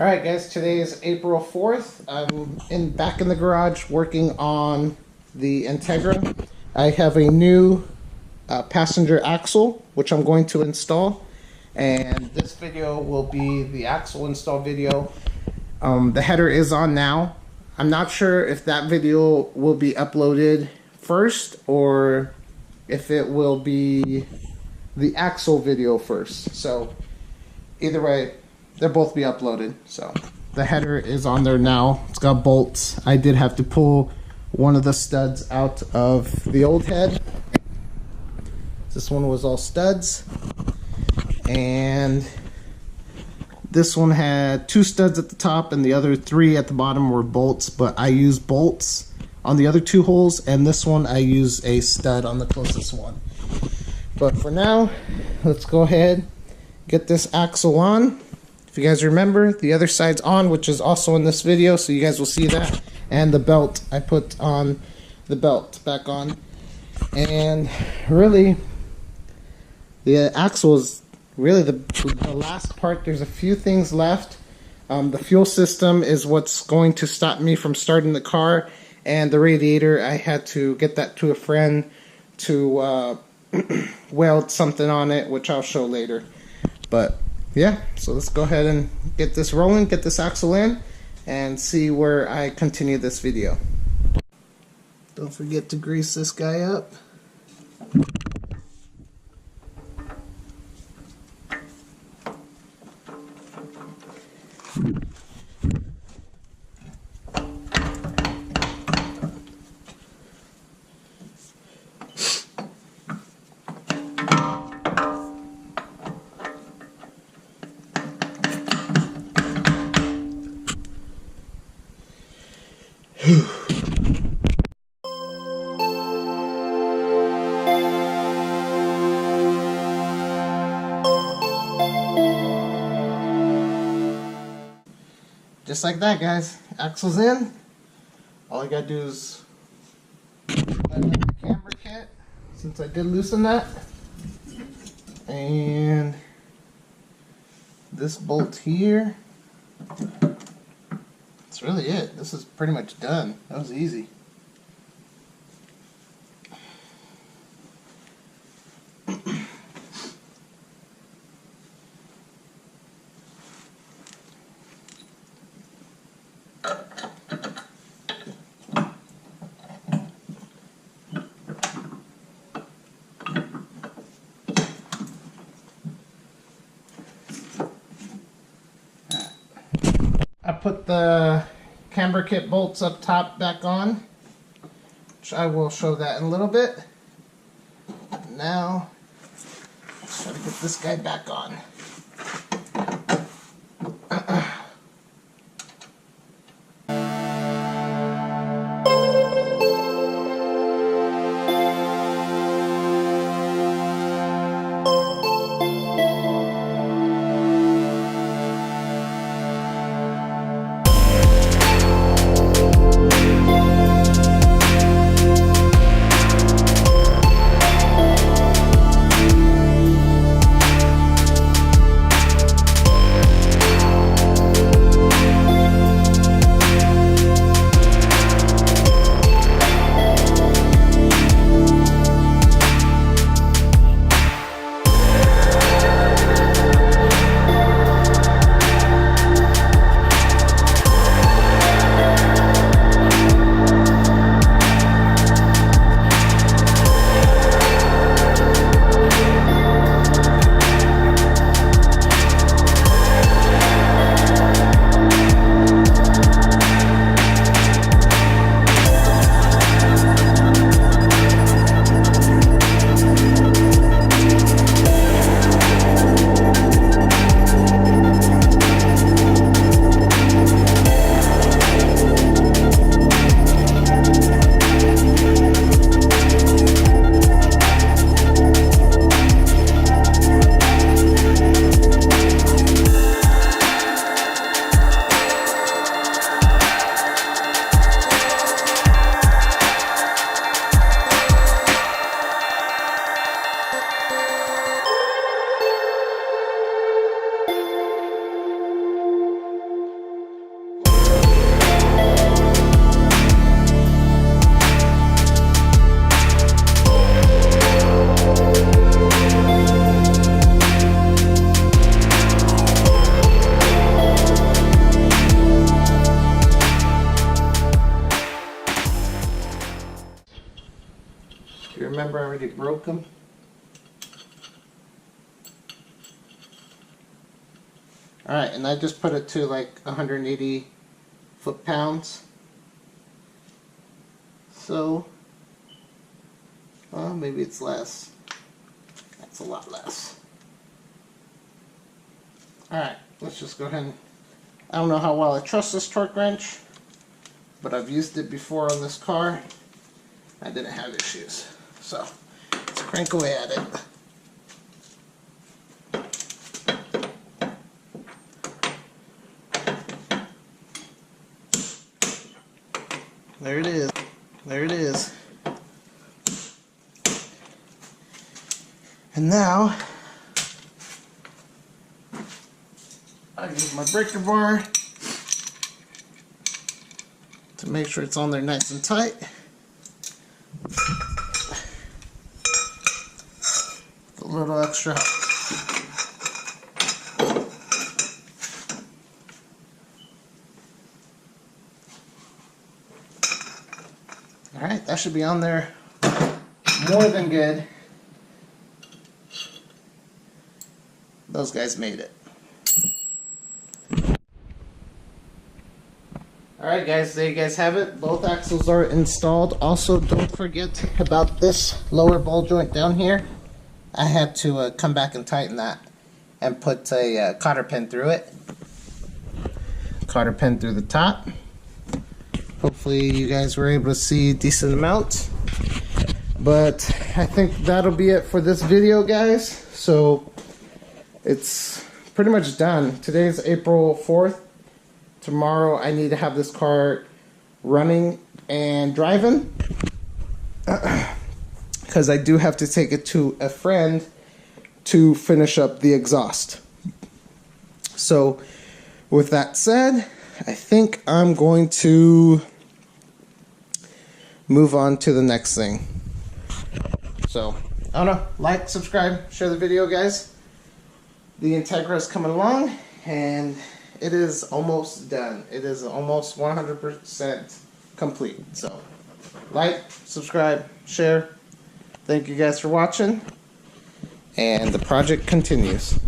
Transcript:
Alright guys, today is April 4th. I'm back in the garage working on the Integra. I have a new passenger axle which I'm going to install, and this video will be the axle install video. The header is on now. I'm not sure if that video will be uploaded first or if it will be the axle video first. So either way, they'll both be uploaded. So the header is on there now. It's got bolts. I did have to pull one of the studs out of the old head. This one was all studs, and this one had 2 studs at the top and the other 3 at the bottom were bolts, but I use bolts on the other 2 holes, and this one I use a stud on the closest one. But for now, let's go ahead, get this axle on. If you guys remember, the other side's on, which is also in this video, so you guys will see that. And the belt, I put on the belt back on. And really, the axle is really the last part. There's a few things left. The fuel system is what's going to stop me from starting the car. And the radiator, I had to get that to a friend to weld something on it, which I'll show later. But yeah, so let's go ahead and get this rolling, get this axle in, and see where I continue this video. Don't forget to grease this guy up. Just like that, guys. Axle's in. All I gotta do is tighten up the camber kit, since I did loosen that. And this bolt here. That's really it. This is pretty much done. That was easy. I put the camber kit bolts up top back on, which I will show that in a little bit. Now, let's try to get this guy back on. remember I already broke them. Alright, and I just put it to like 180 foot-pounds. So, well, maybe it's less. That's a lot less. Alright, let's just go ahead and, I don't know how well I trust this torque wrench, but I've used it before on this car. I didn't have issues. So, let's crank away at it. There it is. There it is. And now, I use my breaker bar to make sure it's on there nice and tight. A little extra help. Alright, that should be on there more than good. Those guys made it. Alright guys, there you guys have it. Both axles are installed. Also, don't forget about this lower ball joint down here. I had to come back and tighten that and put a cotter pin through it. Cotter pin through the top. Hopefully you guys were able to see a decent amount. But I think that'll be it for this video, guys. So it's pretty much done. Today's April 4th. Tomorrow I need to have this car running and driving. Because I do have to take it to a friend to finish up the exhaust. So with that said, I think I'm going to move on to the next thing. So, I don't know, like, subscribe, share the video, guys. The Integra is coming along, and it is almost done. It is almost 100% complete. So, like, subscribe, share. Thank you guys for watching, and the project continues.